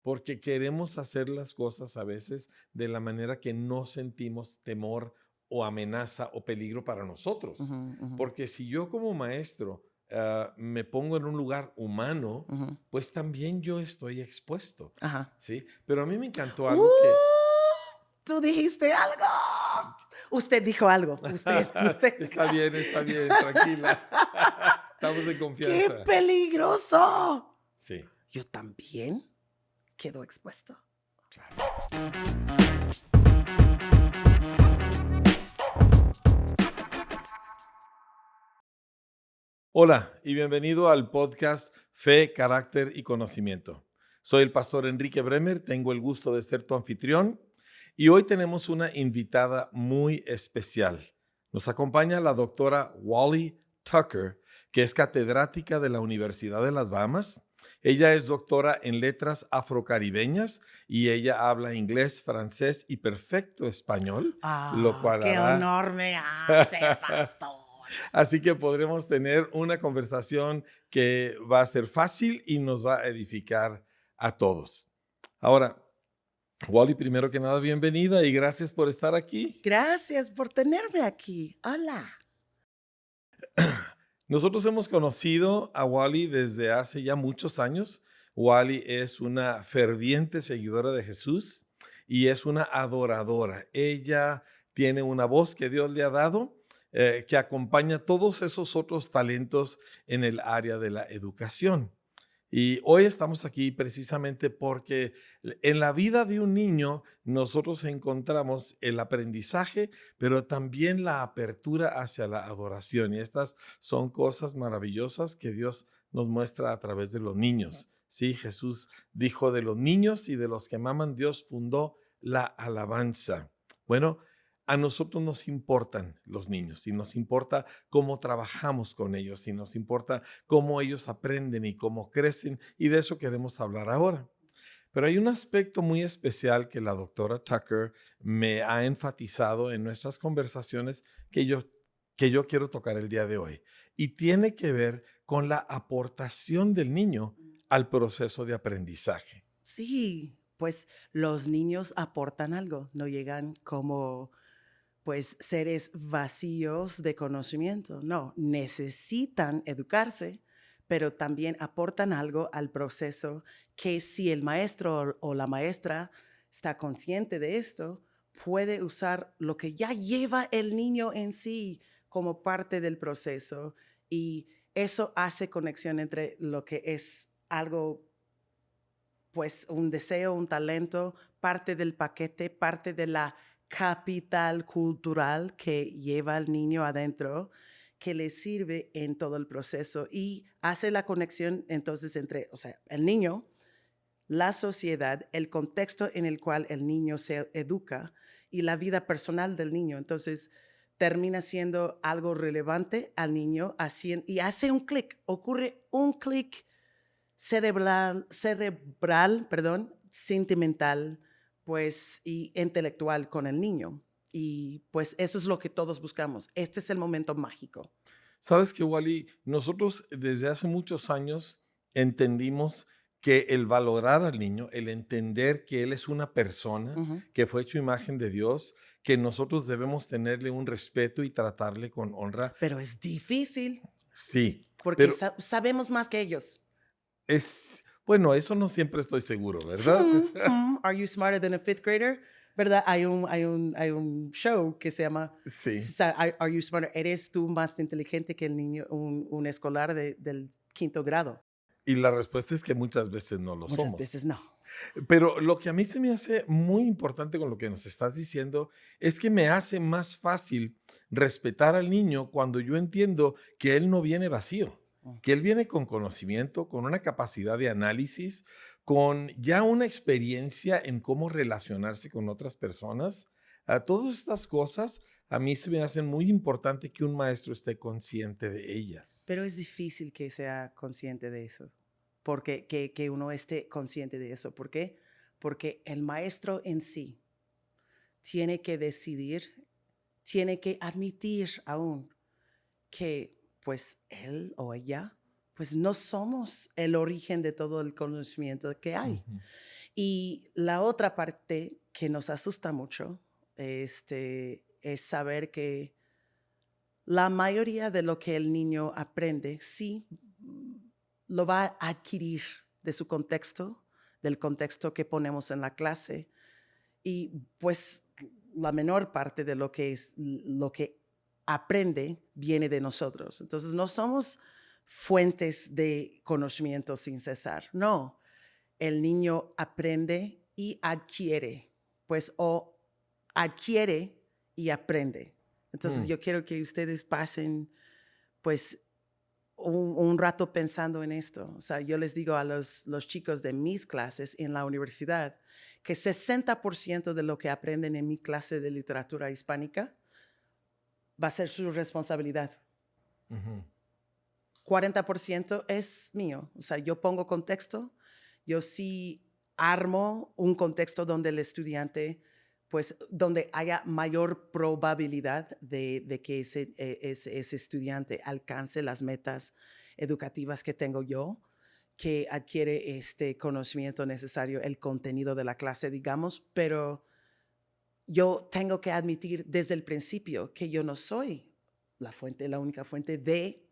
porque queremos hacer las cosas a veces de la manera que no sentimos temor o amenaza o peligro para nosotros. Ujú, ujú, Porque si yo como maestro me pongo en un lugar humano, ujú. pues también yo estoy expuesto, Ajá. ¿sí? Pero a mí me encantó ¡Uh! algo que... Tú dijiste algo. Usted dijo algo. Usted dijo. Está bien, tranquila. Estamos en ¡Qué confianza. peligroso! Sí, Yo también quedo expuesto. claro. Hola y bienvenido al podcast Fe, Carácter y Conocimiento. Soy el pastor Enrique Bremer, tengo el gusto de ser tu anfitrión y hoy tenemos una invitada muy especial. Nos acompaña la doctora Wally Tucker, que es catedrática de la Universidad de las Bahamas. Ella es doctora en letras afrocaribeñas y ella habla inglés, francés y perfecto español, lo Ah, cual qué hará honor me hace, pastor. así que podremos tener una conversación que va a ser fácil y nos va a edificar a todos. Ahora, Wally, primero que nada, bienvenida y gracias por estar aquí. Gracias por tenerme aquí. Hola. Nosotros hemos conocido a Wally desde hace ya muchos años. Wally es una ferviente seguidora de Jesús y es una adoradora. Ella tiene una voz que Dios le ha dado que acompaña todos esos otros talentos en el área de la educación. Y hoy estamos aquí precisamente porque en la vida de un niño nosotros encontramos el aprendizaje, pero también la apertura hacia la adoración. Y estas son cosas maravillosas que Dios nos muestra a través de los niños. Sí, Jesús dijo de los niños y de los que maman, Dios fundó la alabanza. Bueno, a nosotros nos importan los niños y nos importa cómo trabajamos con ellos y nos importa cómo ellos aprenden y cómo crecen, y de eso queremos hablar ahora. Pero hay un aspecto muy especial que la doctora Tucker me ha enfatizado en nuestras conversaciones que yo quiero tocar el día de hoy, y tiene que ver con la aportación del niño al proceso de aprendizaje. Sí, pues los niños aportan algo, no llegan como pues seres vacíos de conocimiento, no, necesitan educarse, pero también aportan algo al proceso que si el maestro o la maestra está consciente de esto, puede usar lo que ya lleva el niño en sí como parte del proceso y eso hace conexión entre lo que es algo pues un deseo, un talento, parte del paquete, parte de la capital cultural que lleva el niño adentro, que le sirve en todo el proceso y hace la conexión entonces entre, o sea, el niño, la sociedad, el contexto en el cual el niño se educa y la vida personal del niño. Entonces, termina siendo algo relevante al niño y hace un clic, ocurre un clic cerebral, perdón, sentimental, pues, y intelectual con el niño. Y pues eso es lo que todos buscamos. Este es el momento mágico. Sabes que, Wally, nosotros desde hace muchos años entendimos que el valorar al niño, el entender que él es una persona Ujú. que fue hecho imagen de Dios, que nosotros debemos tenerle un respeto y tratarle con honra. Pero es difícil Sí, porque pero sabemos más que ellos. bueno, eso no siempre estoy seguro, ¿verdad? Are you smarter than a fifth grader? ¿Verdad? Hay un show que se llama Sí, Are You Smarter? ¿Eres tú más inteligente que el niño, un escolar del quinto grado? y la respuesta es que muchas veces no lo Muchas somos. veces no. Pero lo que a mí se me hace muy importante con lo que nos estás diciendo es que me hace más fácil respetar al niño cuando yo entiendo que él no viene vacío, que él viene con conocimiento, con una capacidad de análisis, con ya una experiencia en cómo relacionarse con otras personas. Todas estas cosas a mí se me hacen muy importante que un maestro esté consciente de ellas. Pero es difícil que sea consciente de eso, porque que uno esté consciente de eso. ¿Por qué? Porque el maestro en sí tiene que decidir, tiene que admitir aún que pues él o ella pues no somos el origen de todo el conocimiento que hay. Ujú. Y la otra parte que nos asusta mucho es saber que la mayoría de lo que el niño aprende, sí, lo va a adquirir de su contexto, del contexto que ponemos en la clase. Y pues la menor parte de lo que aprende viene de nosotros. Entonces no somos fuentes de conocimiento sin cesar. No, el niño aprende y adquiere, pues o adquiere y aprende. Entonces Mm, yo quiero que ustedes pasen pues un rato pensando en esto. O sea, yo les digo a los chicos de mis clases en la universidad que 60% de lo que aprenden en mi clase de literatura hispánica va a ser su responsabilidad. ujú. 40% es mío. O sea, yo pongo contexto, yo sí armo un contexto donde el estudiante, pues, donde haya mayor probabilidad de que ese estudiante alcance las metas educativas que tengo yo, que adquiere este conocimiento necesario, el contenido de la clase, digamos, pero yo tengo que admitir desde el principio que yo no soy la única fuente de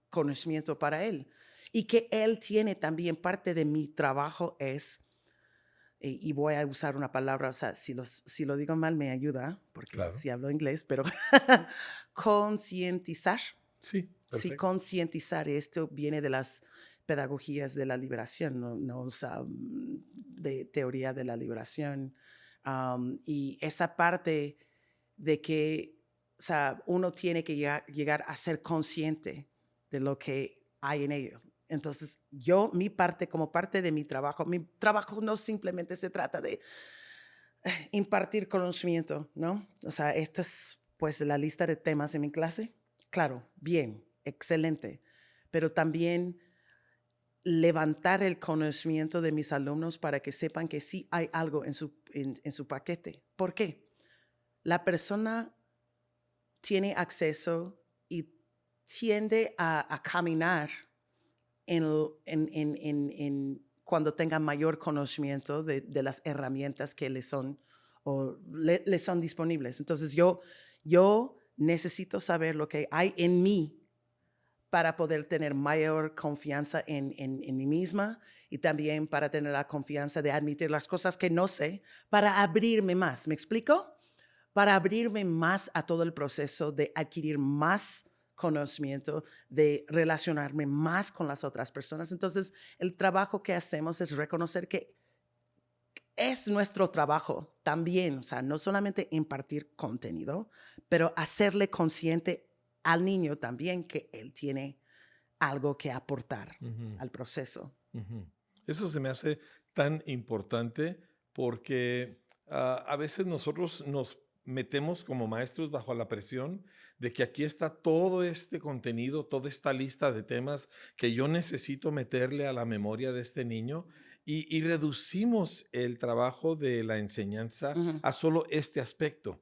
conocimiento para él. Y que él tiene también parte de mi trabajo es, y voy a usar una palabra, o sea, si lo digo mal me ayuda, porque Claro. sí hablo inglés, pero concientizar. Sí, Sí, perfecto. concientizar. Esto viene de las pedagogías de la liberación, no usa de teoría de la liberación. Y esa parte de que, o sea, uno tiene que llegar a ser consciente de lo que hay en ello. Entonces, mi parte, como parte de mi trabajo no simplemente se trata de impartir conocimiento, ¿no? O sea, esto es pues la lista de temas en mi clase. Claro, bien, excelente, pero también levantar el conocimiento de mis alumnos para que sepan que sí hay algo en su paquete. ¿Por qué? La persona tiene acceso y tiende a caminar cuando tenga mayor conocimiento de las herramientas que le son, le son disponibles. Entonces yo necesito saber lo que hay en mí para poder tener mayor confianza en mí misma y también para tener la confianza de admitir las cosas que no sé, para abrirme más. ¿Me explico? Para abrirme más a todo el proceso de adquirir más conocimiento, de relacionarme más con las otras personas. Entonces, el trabajo que hacemos es reconocer que es nuestro trabajo también, o sea, no solamente impartir contenido, pero hacerle consciente al niño también que él tiene algo que aportar Ujú. al proceso. Ujú. Eso se me hace tan importante porque a veces nosotros nos metemos como maestros bajo la presión de que aquí está todo este contenido, toda esta lista de temas que yo necesito meterle a la memoria de este niño y reducimos el trabajo de la enseñanza Ujú, a solo este aspecto.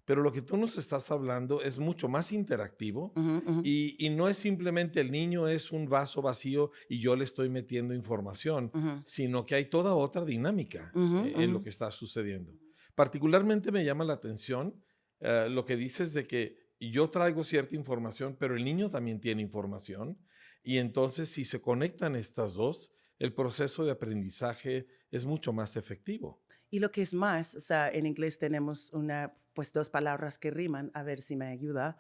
Pero lo que tú nos estás hablando es mucho más interactivo ujú, ujú, y no es simplemente el niño es un vaso vacío y yo le estoy metiendo información, ujú, sino que hay toda otra dinámica ujú, en ujú, lo que está sucediendo. Particularmente me llama la atención lo que dices de que yo traigo cierta información, pero el niño también tiene información. Y entonces si se conectan estas dos, el proceso de aprendizaje es mucho más efectivo. Y lo que es más, o sea, en inglés tenemos pues dos palabras que riman, a ver si me ayuda.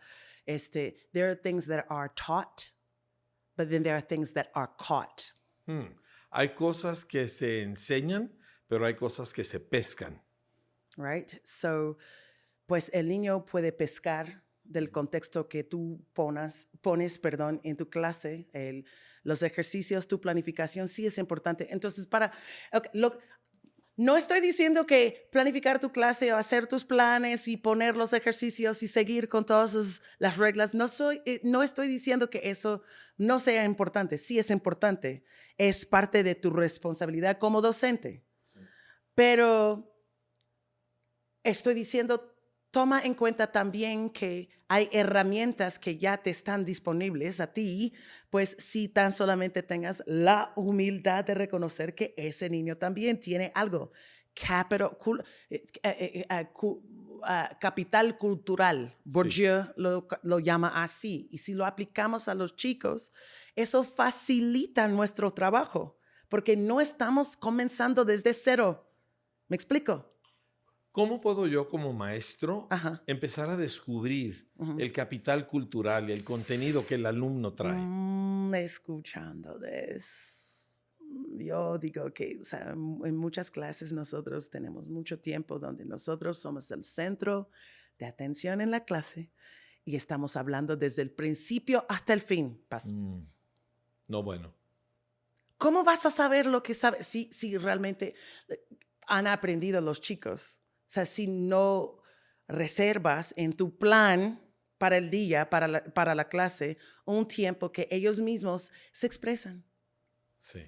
There are things that are taught, but then there are things that are caught, Hmm. Hay cosas que se enseñan, pero hay cosas que se pescan. right? So, pues el niño puede pescar del contexto que tú pones, perdón, en tu clase, los ejercicios, tu planificación, sí es importante. Entonces, ok, no estoy diciendo que planificar tu clase o hacer tus planes y poner los ejercicios y seguir con todas las reglas, no estoy diciendo que eso no sea importante. Sí es importante. Es parte de tu responsabilidad como docente. Pero estoy diciendo toma en cuenta también que hay herramientas que ya te están disponibles a ti, pues si tan solamente tengas la humildad de reconocer que ese niño también tiene algo. Capital cultural, Sí. Bourdieu lo llama así. Y si lo aplicamos a los chicos, eso facilita nuestro trabajo, porque no estamos comenzando desde cero. ¿Me explico? ¿Cómo puedo yo como maestro Ajá. empezar a descubrir Ujú. el capital cultural y el contenido que el alumno trae? Escuchándoles. Yo digo que, o sea, en muchas clases nosotros tenemos mucho tiempo donde nosotros somos el centro de atención en la clase y estamos hablando desde el principio hasta el fin. Mm, no, bueno. ¿Cómo vas a saber lo que sabes si realmente eh, han aprendido los chicos? O sea, si no reservas en tu plan para el día, para la clase, un tiempo que ellos mismos se expresan. Sí.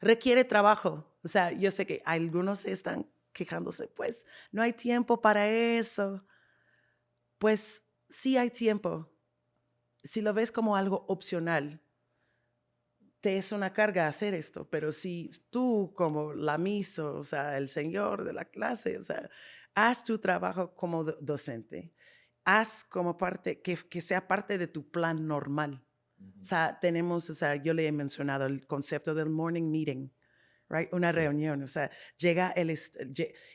Requiere trabajo. O sea, yo sé que algunos están quejándose, pues no hay tiempo para eso. Pues sí hay tiempo. Si lo ves como algo opcional, te es una carga hacer esto, pero si tú como la miso, o sea, el señor de la clase, o sea, haz tu trabajo como docente, haz como parte, que sea parte de tu plan normal. O sea, tenemos, o sea, yo le he mencionado el concepto del morning meeting, right? Una Sí. reunión, o sea, llega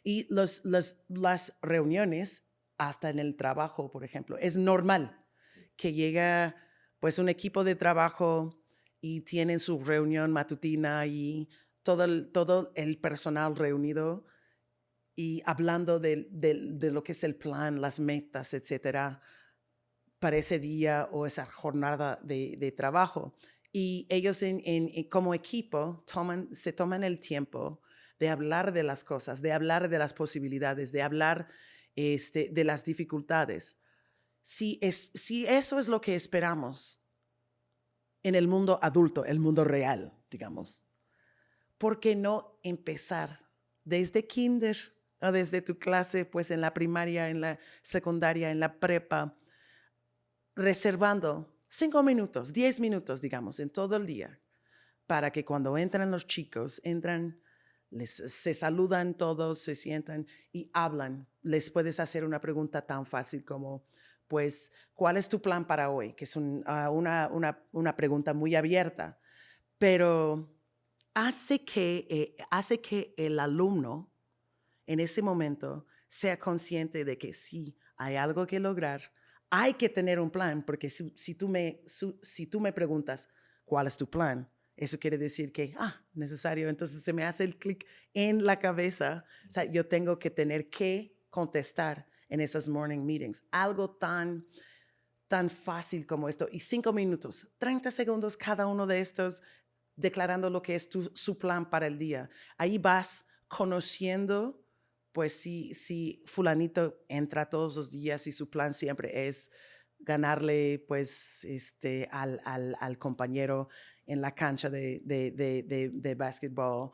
y las reuniones, hasta en el trabajo, por ejemplo, es normal que llega pues un equipo de trabajo y tienen su reunión matutina y todo el personal reunido y hablando de lo que es el plan, las metas, etcétera, para ese día o esa jornada de trabajo. Y ellos como equipo se toman el tiempo de hablar de las cosas, de hablar de las posibilidades, de hablar de las dificultades. Si eso es lo que esperamos en el mundo adulto, el mundo real, digamos, ¿por qué no empezar desde kinder o desde tu clase, pues en la primaria, en la secundaria, en la prepa, reservando 5 minutos, 10 minutos, digamos, en todo el día, para que cuando entran los chicos, se saludan todos, se sientan y hablan? Les puedes hacer una pregunta tan fácil como, pues, ¿cuál es tu plan para hoy? Que es una pregunta muy abierta, pero hace que el alumno en ese momento sea consciente de que sí, hay algo que lograr, hay que tener un plan, porque si tú me preguntas, ¿cuál es tu plan? Eso quiere decir que, necesario, entonces se me hace el clic en la cabeza, o sea, yo tengo que tener que contestar en esas morning meetings, algo tan fácil como esto, y 5 minutos, 30 segundos cada uno de estos, declarando lo que es su plan para el día. Ahí vas conociendo, pues si fulanito entra todos los días y su plan siempre es ganarle pues al compañero en la cancha de básquetbol,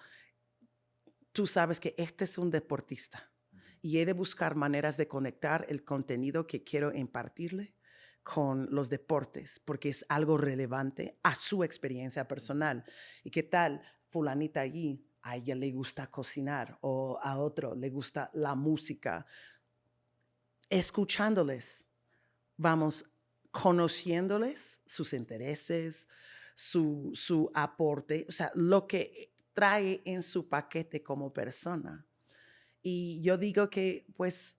tú sabes que este es un deportista y he de buscar maneras de conectar el contenido que quiero impartirle con los deportes, porque es algo relevante a su experiencia personal. ¿Y qué tal fulanita allí? A ella le gusta cocinar o a otro le gusta la música. Escuchándoles, vamos conociéndoles, sus intereses, su aporte, o sea, lo que trae en su paquete como persona. Y yo digo que pues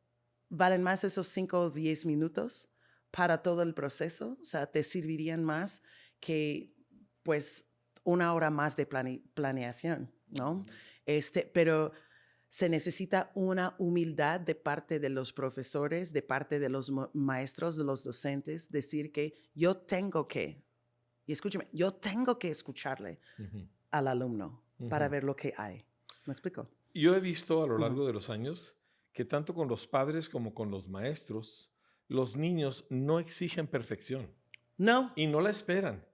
valen más esos 5 o 10 minutos para todo el proceso, o sea, te servirían más que pues una hora más de planeación, ¿no? Pero se necesita una humildad de parte de los profesores, de parte de los maestros, de los docentes, decir que yo tengo que, y escúcheme, yo tengo que escucharle Ujú, al alumno para ujú. ver lo que hay. ¿Me explico? Yo he visto a lo Ujú. largo de los años que tanto con los padres como con los maestros, los niños no exigen perfección No. y no la esperan,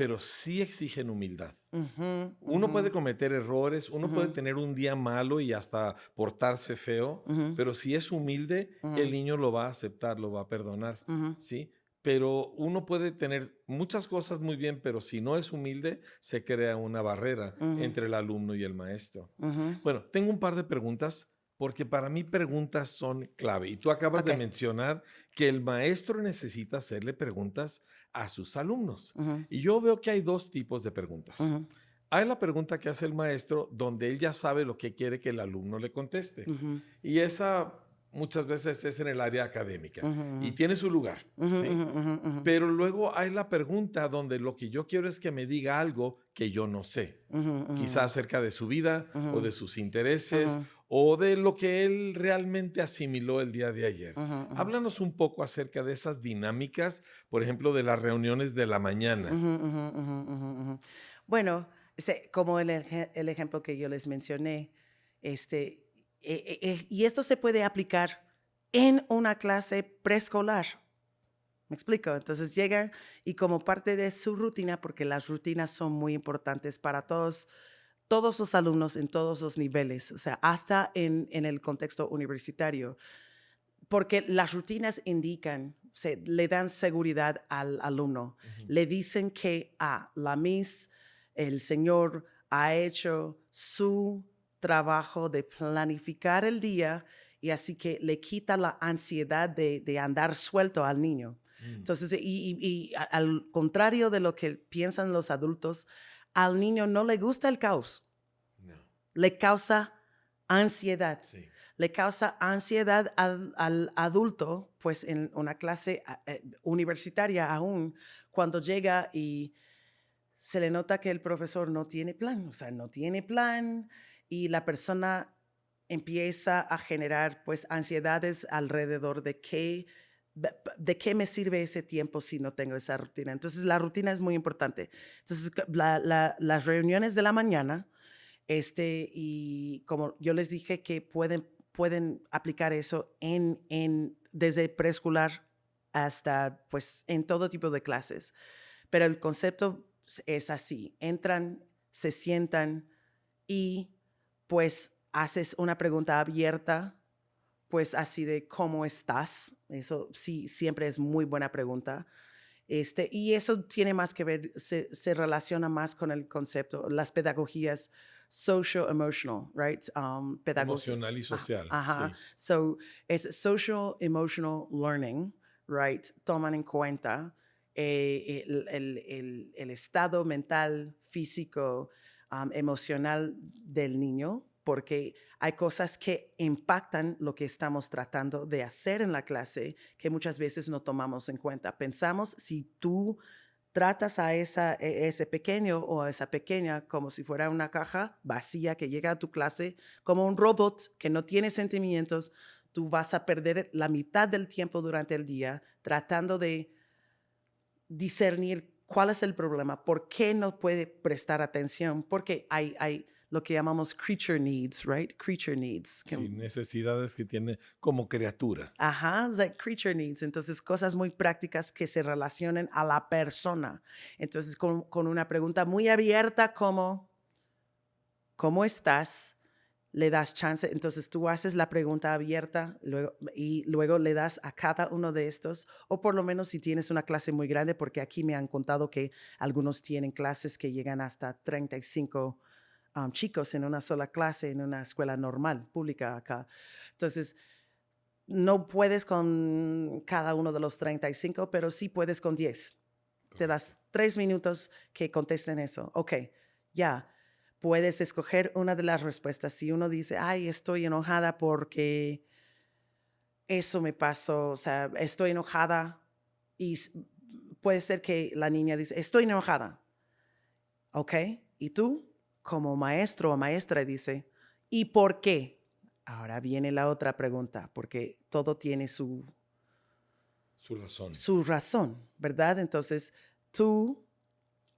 pero sí exigen humildad. Ujú, Uno puede ujú, cometer errores, uno puede ujú, tener un día malo y hasta portarse feo, ujú, pero si es humilde, el ujú, niño lo va a aceptar, lo va a perdonar, ujú, ¿sí? Pero uno puede tener muchas cosas muy bien, pero si no es humilde, se crea una barrera ujú, entre el alumno y el maestro. ujú. Bueno, tengo un par de preguntas porque para mí preguntas son clave. Y tú acabas de Ok. mencionar que el maestro necesita hacerle preguntas a sus alumnos. Ujú, Y yo veo que hay dos tipos de preguntas. ujú, Hay la pregunta que hace el maestro donde él ya sabe lo que quiere que el alumno le conteste. ujú, Y esa muchas veces es en el área académica y ujú, tiene su lugar, ujú, ¿sí? ujú, ujú, ujú, Pero luego hay la pregunta donde lo que yo quiero es que me diga algo que yo no sé, ujú, quizá ujú, acerca de su vida o ujú, de sus intereses ujú, o de lo que él realmente asimiló el día de ayer. ujú, ujú, Háblanos un poco acerca de esas dinámicas, por ejemplo, de las reuniones de la mañana. ujú, ujú, ujú, ujú, ujú. Bueno, como el ejemplo que yo les mencioné, este, y esto se puede aplicar en una clase preescolar. ¿Me explico? Entonces llegan y como parte de su rutina, porque las rutinas son muy importantes para todos los alumnos en todos los niveles, o sea, hasta en el contexto universitario, porque las rutinas indican, le dan seguridad al alumno. Ujú. Le dicen que la Miss, el señor ha hecho su trabajo de planificar el día y así que le quita la ansiedad de andar suelto al niño. Mm, Entonces, al contrario de lo que piensan los adultos, al niño no le gusta el caos, no, le causa ansiedad. sí. Le causa ansiedad al adulto, pues en una clase universitaria aún, cuando llega y se le nota que el profesor no tiene plan, o sea, no tiene plan y la persona empieza a generar pues ansiedades alrededor de qué me sirve ese tiempo si no tengo esa rutina. Entonces, la rutina es muy importante. Entonces, las reuniones de la mañana, y como yo les dije que pueden aplicar eso desde preescolar hasta pues en todo tipo de clases. Pero el concepto es así. Entran, se sientan y pues haces una pregunta abierta, pues así de cómo estás. Eso sí, siempre es muy buena pregunta. Y eso tiene más que ver, se relaciona más con el concepto, las pedagogías social-emotional, right? Pedagogías. Emocional y social, Ajá. sí. So, es social-emotional learning, right? Toman en cuenta el estado mental, físico, emocional del niño, porque hay cosas que impactan lo que estamos tratando de hacer en la clase que muchas veces no tomamos en cuenta. Pensamos si tú tratas a ese pequeño o a esa pequeña como si fuera una caja vacía que llega a tu clase, como un robot que no tiene sentimientos, tú vas a perder la mitad del tiempo durante el día tratando de discernir cuál es el problema, por qué no puede prestar atención, porque hay lo que llamamos creature needs, right? Creature needs. Sí, necesidades que tiene como criatura. Ajá, like creature needs. Entonces, cosas muy prácticas que se relacionen a la persona. Entonces, con una pregunta muy abierta como, ¿cómo estás? Le das chance. Entonces, tú haces la pregunta abierta y luego le das a cada uno de estos, o por lo menos si tienes una clase muy grande, porque aquí me han contado que algunos tienen clases que llegan hasta 35 chicos en una sola clase en una escuela normal, pública acá. Entonces, no puedes con cada uno de los 35, pero sí puedes con 10. Te Correcto. das 3 minutos que contesten eso. Ok, ya. Puedes escoger una de las respuestas. Si uno dice, ay, estoy enojada porque eso me pasó, o sea, estoy enojada y puede ser que la niña dice, estoy enojada. Ok, y tú, como maestro o maestra, dice, ¿y por qué? Ahora viene la otra pregunta, porque todo tiene Su razón. su razón, ¿verdad? Entonces, tú,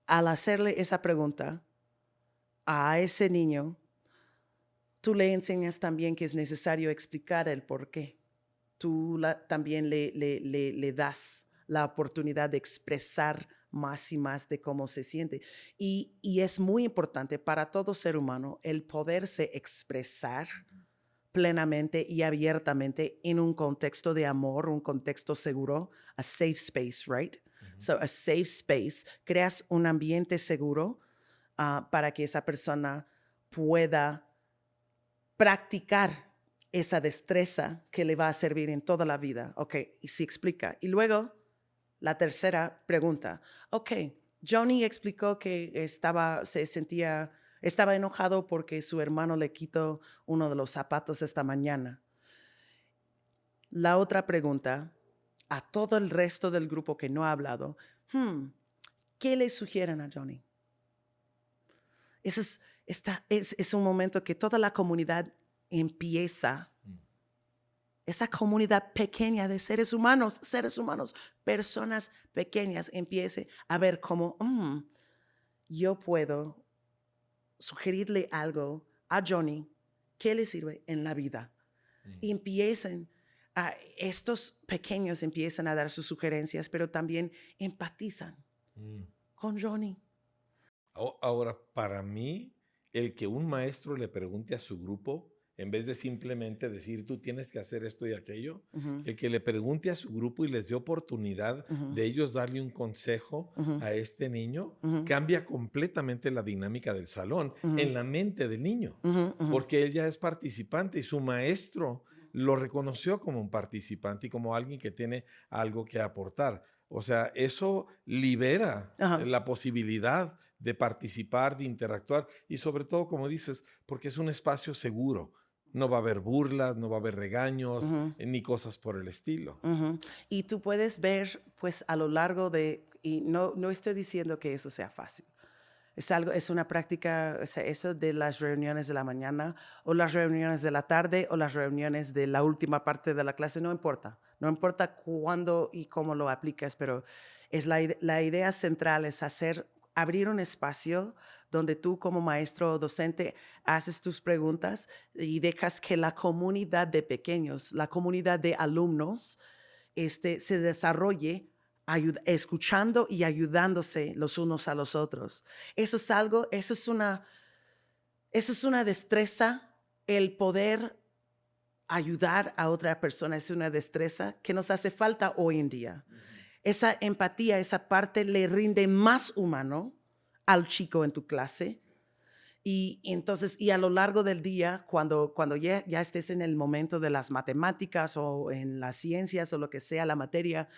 al hacerle esa pregunta a ese niño, tú le enseñas también que es necesario explicar el por qué. Tú también le das la oportunidad de expresar más y más de cómo se siente. Y es muy importante para todo ser humano el poderse expresar plenamente y abiertamente en un contexto de amor, un contexto seguro, a safe space, right? So, a safe space, creas un ambiente seguro para que esa persona pueda practicar esa destreza que le va a servir en toda la vida. Ok, y se explica. Y luego, la tercera pregunta. Ok, Johnny explicó que estaba enojado porque su hermano le quitó uno de los zapatos esta mañana. La otra pregunta, a todo el resto del grupo que no ha hablado, ¿qué le sugieren a Johnny? Es un momento que toda la comunidad empieza, esa comunidad pequeña de seres humanos, personas pequeñas, empiece a ver cómo yo puedo sugerirle algo a Johnny que le sirve en la vida. Y estos pequeños empiezan a dar sus sugerencias, pero también empatizan con Johnny. Ahora, para mí, el que un maestro le pregunte a su grupo, en vez de simplemente decir, tú tienes que hacer esto y aquello, el que le pregunte a su grupo y les dé oportunidad de ellos darle un consejo a este niño, cambia completamente la dinámica del salón en la mente del niño, porque él ya es participante y su maestro lo reconoció como un participante y como alguien que tiene algo que aportar. O sea, eso libera la posibilidad de participar, de interactuar y sobre todo, como dices, porque es un espacio seguro. No va a haber burlas, no va a haber regaños, ni cosas por el estilo. Y tú puedes ver, pues, a lo largo y no estoy diciendo que eso sea fácil. Es una práctica, o sea, eso de las reuniones de la mañana o las reuniones de la tarde o las reuniones de la última parte de la clase, no importa. No importa cuándo y cómo lo aplicas, pero la idea central es abrir un espacio donde tú como maestro o docente haces tus preguntas y dejas que la comunidad de pequeños, la comunidad de alumnos, se desarrolle escuchando y ayudándose los unos a los otros. Eso es una destreza, el poder ayudar a otra persona es una destreza que nos hace falta hoy en día. Esa empatía, esa parte le rinde más humano al chico en tu clase. Y entonces, a lo largo del día, cuando ya estés en el momento de las matemáticas o en las ciencias o lo que sea la materia,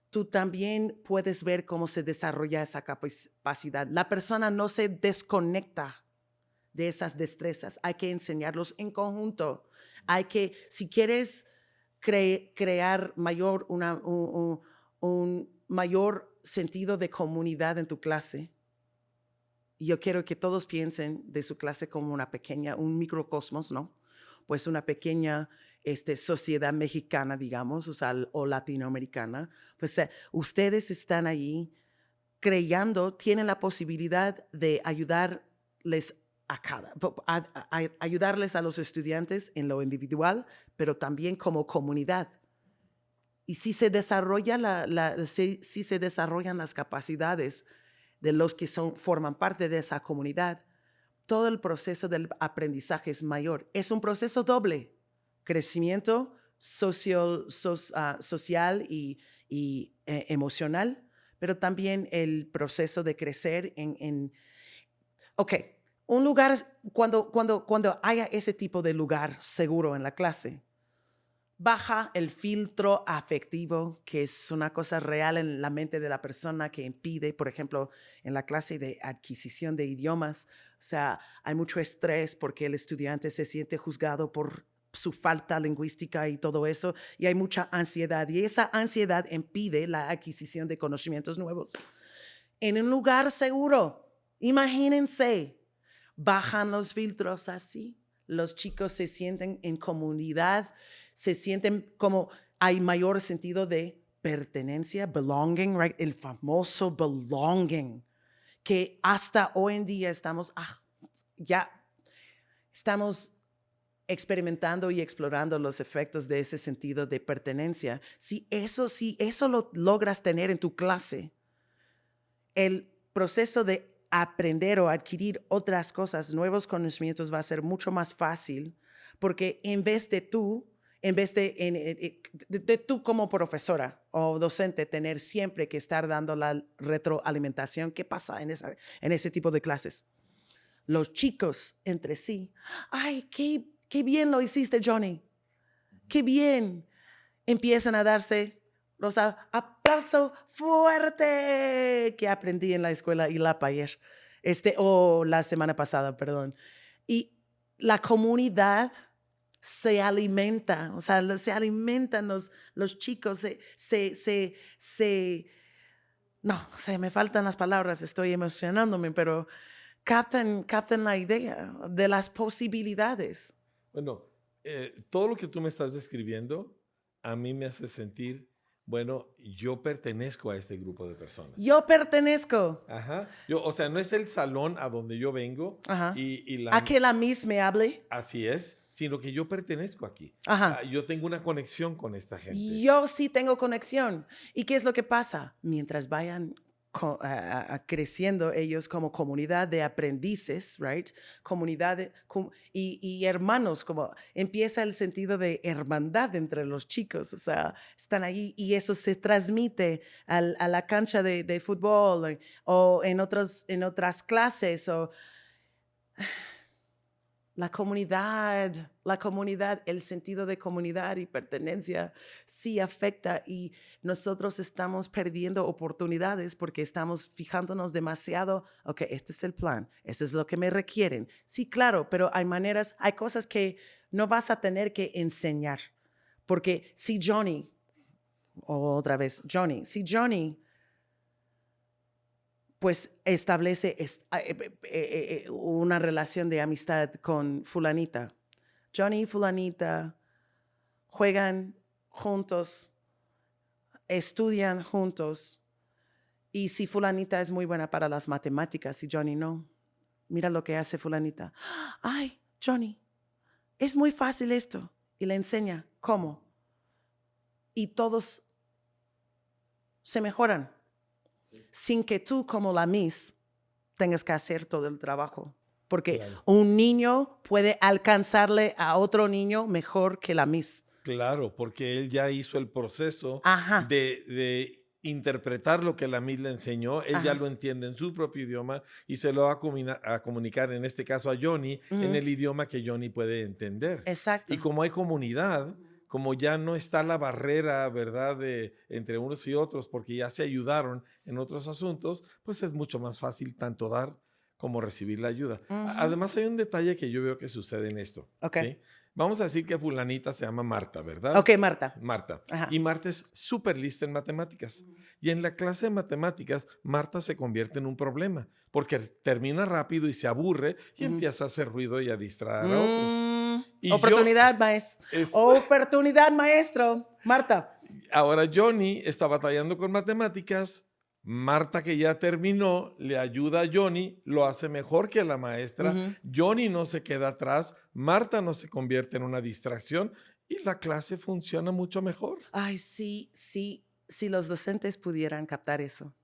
tú también puedes ver cómo se desarrolla esa capacidad. La persona no se desconecta de esas destrezas. Hay que enseñarlos en conjunto. Si quieres crear un mayor sentido de comunidad en tu clase, yo quiero que todos piensen de su clase como un microcosmos, ¿no? Pues una pequeña sociedad mexicana, digamos, o latinoamericana. Pues ustedes están ahí tienen la posibilidad de ayudarles ayudarles a los estudiantes en lo individual, pero también como comunidad. Y si se desarrollan las capacidades de los que forman parte de esa comunidad, todo el proceso del aprendizaje es mayor. Es un proceso doble: crecimiento social y emocional, pero también el proceso de crecer un lugar, cuando haya ese tipo de lugar seguro en la clase, baja el filtro afectivo, que es una cosa real en la mente de la persona que impide, por ejemplo, en la clase de adquisición de idiomas, o sea, hay mucho estrés porque el estudiante se siente juzgado por su falta lingüística y todo eso, y hay mucha ansiedad, y esa ansiedad impide la adquisición de conocimientos nuevos. En un lugar seguro, imagínense, bajan los filtros así, los chicos se sienten en comunidad, se sienten como hay mayor sentido de pertenencia, belonging, right? El famoso belonging, que hasta hoy en día ya estamos experimentando y explorando los efectos de ese sentido de pertenencia. Si eso lo logras tener en tu clase, el proceso de aprender o adquirir otras cosas, nuevos conocimientos va a ser mucho más fácil porque en vez de tú como profesora o docente tener siempre que estar dando la retroalimentación, ¿qué pasa en ese tipo de clases? Los chicos entre sí, ay, qué bien lo hiciste, Johnny, qué bien. Empiezan a darse los aplauso fuerte que aprendí en la escuela y ayer, o la semana pasada, perdón. Y la comunidad se alimenta, o sea, se alimentan los chicos, no, me faltan las palabras, estoy emocionándome, pero captan la idea de las posibilidades. Bueno, todo lo que tú me estás describiendo a mí me hace sentir, bueno, yo pertenezco a este grupo de personas. Yo pertenezco. Ajá. O sea, no es el salón a donde yo vengo Ajá. y ¿A que la Miss me hable? así es, sino que yo pertenezco aquí. Ajá. Yo tengo una conexión con esta gente. Yo sí tengo conexión. ¿Y qué es lo que pasa? Mientras vayan creciendo ellos como comunidad de aprendices, right? Y hermanos, como empieza el sentido de hermandad entre los chicos, o sea, están ahí y eso se transmite a la cancha de fútbol o en otras clases o la comunidad, el sentido de comunidad y pertenencia sí afecta y nosotros estamos perdiendo oportunidades porque estamos fijándonos demasiado, ok, este es el plan, este es lo que me requieren. Sí, claro, pero hay cosas que no vas a tener que enseñar. Porque si Johnny pues establece una relación de amistad con fulanita. Johnny y fulanita juegan juntos, estudian juntos, y si fulanita es muy buena para las matemáticas y Johnny no, mira lo que hace fulanita. Ay, Johnny, es muy fácil esto. Y le enseña cómo. Y todos se mejoran. Sin que tú como la Miss tengas que hacer todo el trabajo. Porque Claro. un niño puede alcanzarle a otro niño mejor que la Miss. Claro, porque él ya hizo el proceso Ajá. de interpretar lo que la MIT le enseñó. Él ya Ajá. lo entiende en su propio idioma y se lo va a comunicar, en este caso a Johnny, en el idioma que Johnny puede entender. Exacto. Y como hay comunidad, como ya no está la barrera, ¿verdad?, entre unos y otros, porque ya se ayudaron en otros asuntos, pues es mucho más fácil tanto dar como recibir la ayuda. Además, hay un detalle que yo veo que sucede en esto. Ok. ¿Sí? Vamos a decir que fulanita se llama Marta, ¿verdad? Ok, Marta. Marta. Ajá. Y Marta es súper lista en matemáticas. Y en la clase de matemáticas, Marta se convierte en un problema, porque termina rápido y se aburre y empieza a hacer ruido y a distraer a otros. Y Oportunidad, Oportunidad, maestro. Marta. Ahora Johnny está batallando con matemáticas. Marta, que ya terminó, le ayuda a Johnny, lo hace mejor que la maestra. Johnny no se queda atrás, Marta no se convierte en una distracción y la clase funciona mucho mejor. Ay, sí, si los docentes pudieran captar eso.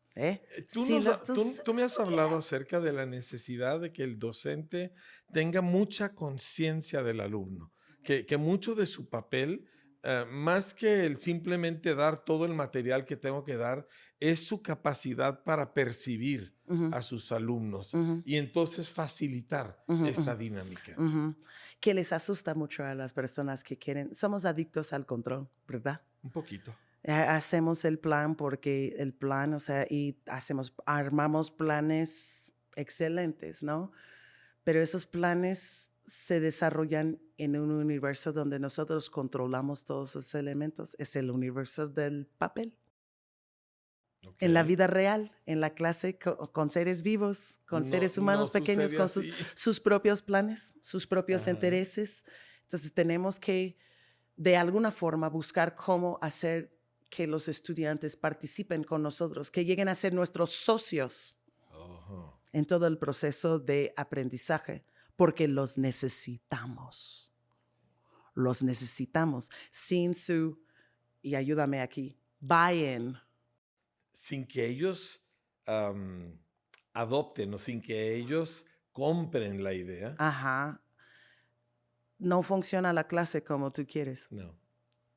Tú me has hablado acerca de la necesidad de que el docente tenga mucha conciencia del alumno, que mucho de su papel, más que el simplemente dar todo el material que tengo que dar, es su capacidad para percibir a sus alumnos y entonces facilitar esta dinámica. Que les asusta mucho a las personas que quieren. Somos adictos al control, ¿verdad? Un poquito. Hacemos el plan porque el plan, o sea, y armamos planes excelentes, ¿no? Pero esos planes se desarrollan en un universo donde nosotros controlamos todos los elementos. Es el universo del papel. Okay. En la vida real, en la clase, con seres vivos, con seres humanos pequeños, con sus propios planes, sus propios intereses. Entonces tenemos que, de alguna forma, buscar cómo hacer que los estudiantes participen con nosotros, que lleguen a ser nuestros socios en todo el proceso de aprendizaje, porque los necesitamos. Los necesitamos. Sin su, y ayúdame aquí, buy-in. Sin que ellos am, adopten o sin que ellos compren la idea, Ajá. No funciona la clase como tú quieres, no.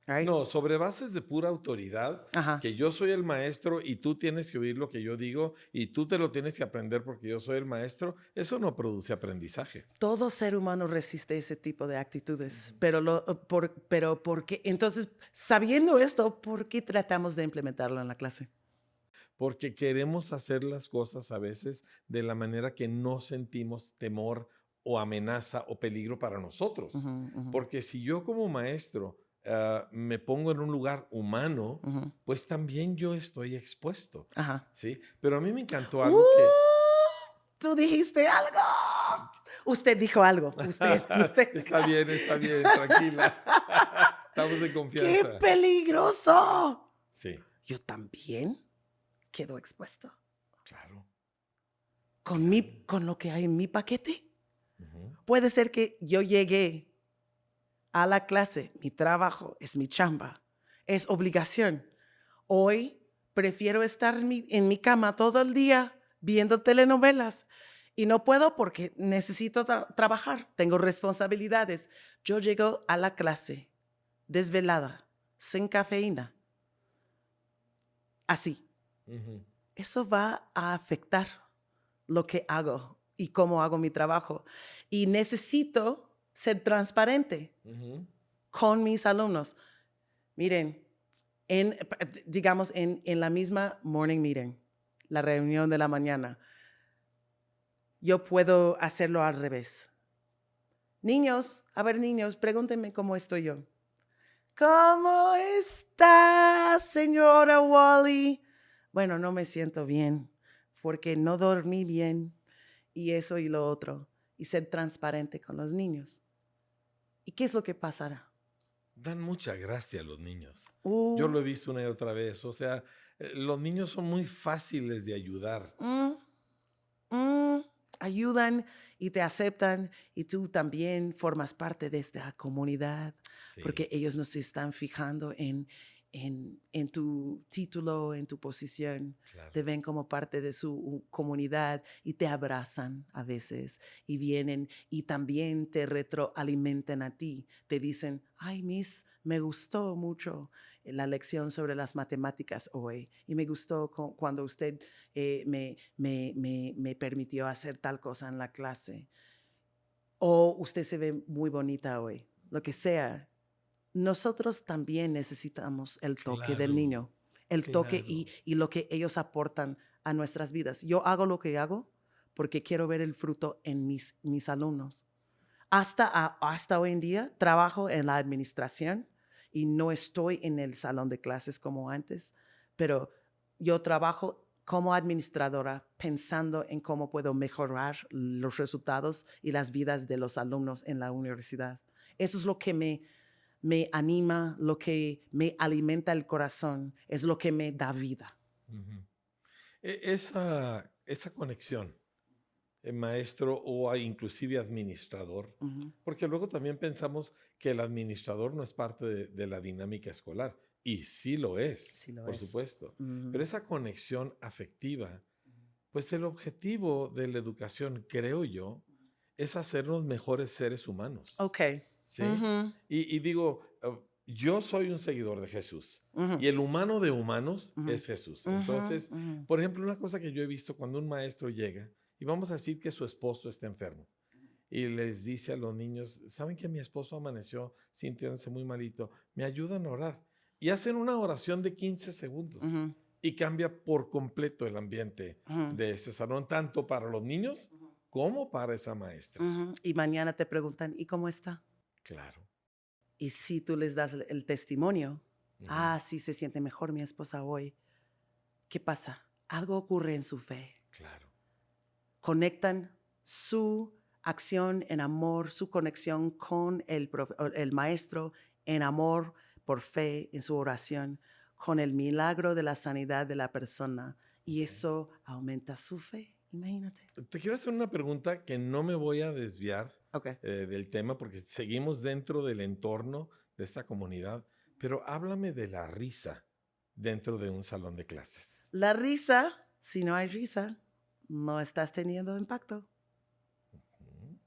right? No, sobre bases de pura autoridad, Ajá. que yo soy el maestro y tú tienes que oír lo que yo digo y tú te lo tienes que aprender porque yo soy el maestro, eso no produce aprendizaje. Todo ser humano resiste ese tipo de actitudes, Ujú. pero ¿por qué? Entonces, sabiendo esto, ¿por qué tratamos de implementarlo en la clase? Porque queremos hacer las cosas a veces de la manera que no sentimos temor o amenaza o peligro para nosotros. Ujú, ujú, Porque si yo como maestro me pongo en un lugar humano, ujú. pues también yo estoy expuesto, Ajá. ¿sí? Pero a mí me encantó ¡Uh! algo que... Tú dijiste algo. Usted dijo algo. Está bien, tranquila. Estamos en ¡Qué confianza. peligroso! Sí, Yo también quedo expuesto claro, con claro. con lo que hay en mi paquete. Ujú, Puede ser que yo llegué a la clase, mi trabajo es mi chamba, es obligación. Hoy prefiero estar en mi cama todo el día viendo telenovelas y no puedo porque necesito trabajar, tengo responsabilidades. Yo llego a la clase desvelada, sin cafeína, así. ujú, Eso va a afectar lo que hago y cómo hago mi trabajo. Y necesito ser transparente ujú. con mis alumnos. Miren, digamos, en la misma morning meeting, la reunión de la mañana, yo puedo hacerlo al revés. Niños, a ver, niños, pregúntenme cómo estoy yo. ¿Cómo está, señora Wally? Bueno, no me siento bien porque no dormí bien y eso y lo otro. Y ser transparente con los niños. ¿Y qué es lo que pasará? Dan mucha gracia a los niños. Yo Uh, lo he visto una y otra vez. O sea, los niños son muy fáciles de ayudar. mm, mm, ayudan y te aceptan y tú también formas parte de esta comunidad Sí, porque ellos no se están fijando en tu título, en tu posición. claro. Te ven como parte de su comunidad y te abrazan a veces y vienen y también te retroalimentan a ti. Te dicen, ay, Miss, me gustó mucho la lección sobre las matemáticas hoy y me gustó cuando usted me permitió hacer tal cosa en la clase. O usted se ve muy bonita hoy, lo que sea. Nosotros también necesitamos el toque del Claro, niño, el toque claro. y lo que ellos aportan a nuestras vidas. Yo hago lo que hago porque quiero ver el fruto en mis alumnos. Hasta hoy en día trabajo en la administración y no estoy en el salón de clases como antes, pero yo trabajo como administradora pensando en cómo puedo mejorar los resultados y las vidas de los alumnos en la universidad. Eso es lo que me anima, lo que me alimenta el corazón, es lo que me da vida. Ujú. Esa conexión, maestro o inclusive administrador, Ujú. porque luego también pensamos que el administrador no es parte de la dinámica escolar, y sí lo es, Sí lo por es. supuesto, Ujú. pero esa conexión afectiva, pues el objetivo de la educación, creo yo, es hacernos mejores seres humanos, Ok. ¿sí? Ujú, Y digo, yo soy un seguidor de Jesús ujú, y el humano de humanos ujú, es Jesús. ujú, Entonces, ujú. por ejemplo, una cosa que yo he visto cuando un maestro llega y vamos a decir que su esposo está enfermo y les dice a los niños, ¿saben que mi esposo amaneció sintiéndose muy malito? Me ayudan a orar. Y hacen una oración de 15 segundos Ujú, y cambia por completo el ambiente ujú, de ese salón, tanto para los niños como para esa maestra. ujú. Y mañana te preguntan, ¿y cómo está? Claro. Y si tú les das el testimonio, Ujú, sí se siente mejor mi esposa hoy. ¿Qué pasa? Algo ocurre en su fe. claro. Conectan su acción en amor, su conexión con el maestro en amor, por fe, en su oración, con el milagro de la sanidad de la persona. Y Ok. eso aumenta su fe. Imagínate. Te quiero hacer una pregunta que no me voy a desviar Ok. del tema porque seguimos dentro del entorno de esta comunidad, pero háblame de la risa dentro de un salón de clases. La risa. Si no hay risa, no estás teniendo impacto. Ujú.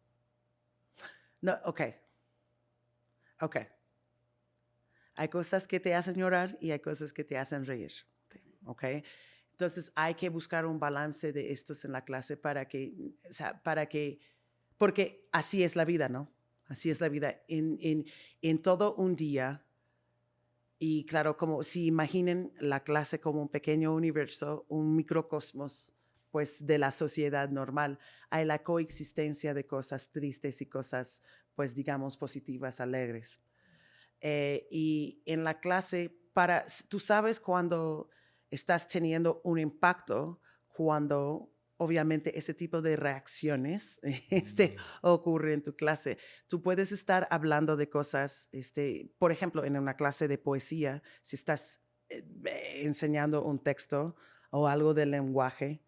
No, ok. Hay cosas que te hacen llorar y hay cosas que te hacen reír. ¿Ok? Entonces hay que buscar un balance de estos en la clase o sea, porque así es la vida, ¿no? Así es la vida. En todo un día, y claro, como si imaginen la clase como un pequeño universo, un microcosmos, pues de la sociedad normal, hay la coexistencia de cosas tristes y cosas, pues digamos, positivas, alegres. Y en la clase, tú sabes cuando estás teniendo un impacto, cuando obviamente ese tipo de reacciones Mm, ocurre en tu clase. Tú puedes estar hablando de cosas, por ejemplo, en una clase de poesía, si estás enseñando un texto o algo del lenguaje,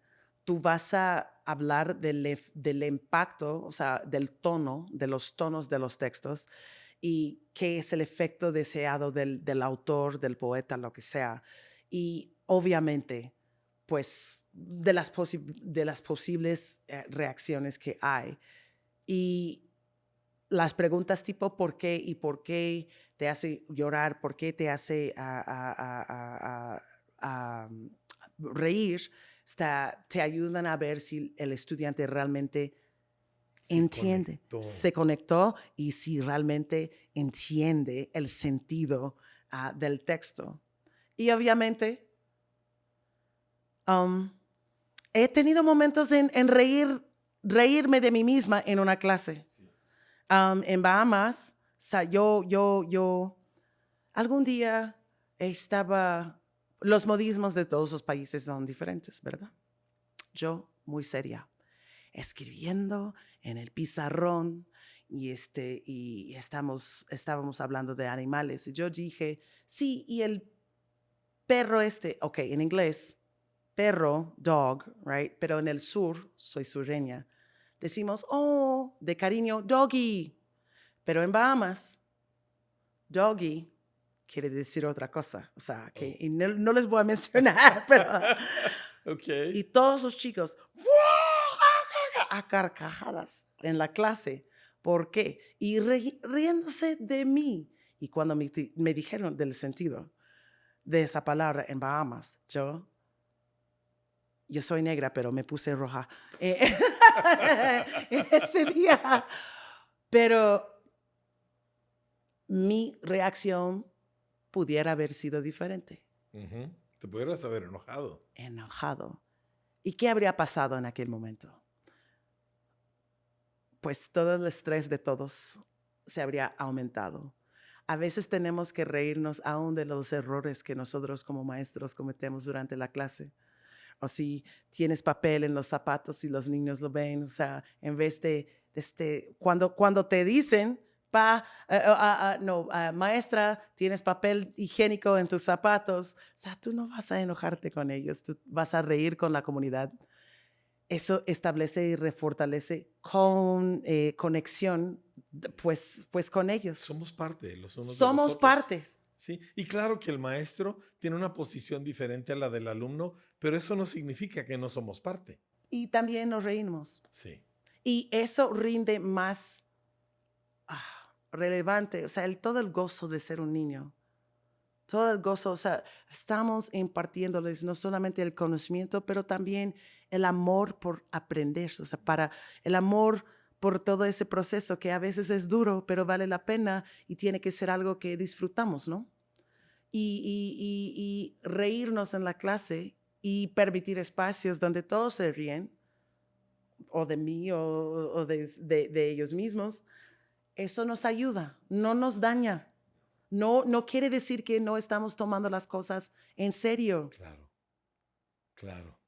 tú vas a hablar del impacto, o sea, del tono, de los tonos de los textos y qué es el efecto deseado del autor, del poeta, lo que sea. Y obviamente, pues, de las posibles reacciones que hay. Y las preguntas tipo ¿por qué? Y ¿por qué te hace llorar? ¿Por qué te hace reír? Te ayudan a ver si el estudiante realmente se entiende, conectó. se conectó y si realmente entiende el sentido del texto. Y obviamente, um, he tenido momentos en reírme de mí misma en una clase. Sí. En Bahamas, o sea, algún día los modismos de todos los países son diferentes, ¿verdad? Yo, muy seria, escribiendo en el pizarrón y estábamos hablando de animales. Y yo dije, sí, y el perro ok, en inglés, perro, dog, right? Pero en el sur, soy sureña, decimos, oh, de cariño, doggy. Pero en Bahamas, doggy quiere decir otra cosa. O sea, Oh. y no les voy a mencionar, pero... Ok. Y todos los chicos, a carcajadas en la clase. ¿Por qué? Y riéndose de mí. Y cuando me dijeron del sentido de esa palabra en Bahamas, yo soy negra, pero me puse roja en ese día. Pero mi reacción pudiera haber sido diferente, Ujú. Te pudieras haber enojado. enojado. ¿Y qué habría pasado en aquel momento? Pues todo el estrés de todos se habría aumentado. A veces tenemos que reírnos aún de los errores que nosotros como maestros cometemos durante la clase. O si tienes papel en los zapatos y los niños lo ven, o sea, en vez cuando te dicen, no, maestra, tienes papel higiénico en tus zapatos, o sea, tú no vas a enojarte con ellos, tú vas a reír con la comunidad. Eso establece y refortalece conexión, pues con ellos. Somos parte los unos de los Somos otros. partes. Sí, y claro que el maestro tiene una posición diferente a la del alumno, pero eso no significa que no somos parte. Y también nos reímos. Sí. Y eso rinde más relevante, o sea, todo el gozo de ser un niño. Todo el gozo, o sea, estamos impartiéndoles no solamente el conocimiento, pero también el amor por aprender, o sea, el amor por todo ese proceso que a veces es duro, pero vale la pena y tiene que ser algo que disfrutamos, ¿no? Y reírnos en la clase y permitir espacios donde todos se ríen, o de mí o de ellos mismos, eso nos ayuda, no nos daña. No quiere decir que no estamos tomando las cosas en serio. Claro, claro.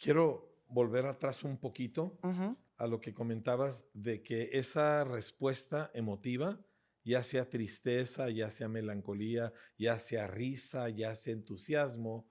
Quiero volver atrás un poquito Ujú, a lo que comentabas de que esa respuesta emotiva, ya sea tristeza, ya sea melancolía, ya sea risa, ya sea entusiasmo,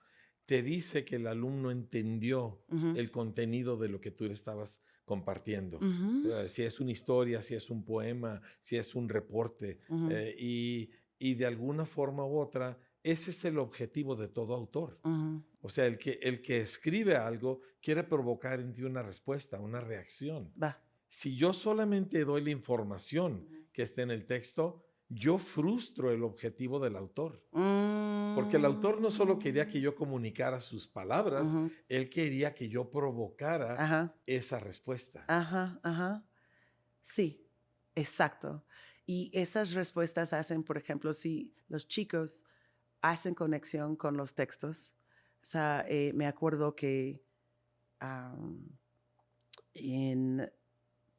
te dice que el alumno entendió ujú, el contenido de lo que tú le estabas compartiendo. ujú, Si es una historia, si es un poema, si es un reporte, ujú, y de alguna forma u otra, ese es el objetivo de todo autor, ujú. O sea, el que escribe algo quiere provocar en ti una respuesta, una reacción. Va. Si yo solamente doy la información que está en el texto, yo frustro el objetivo del autor. Porque el autor no solo quería que Mm. yo comunicara sus palabras, Ujú. él quería que yo provocara Ajá, esa respuesta. ajá, ajá. Sí, exacto. Y esas respuestas hacen, por ejemplo, si los chicos hacen conexión con los textos. O sea, me acuerdo que am,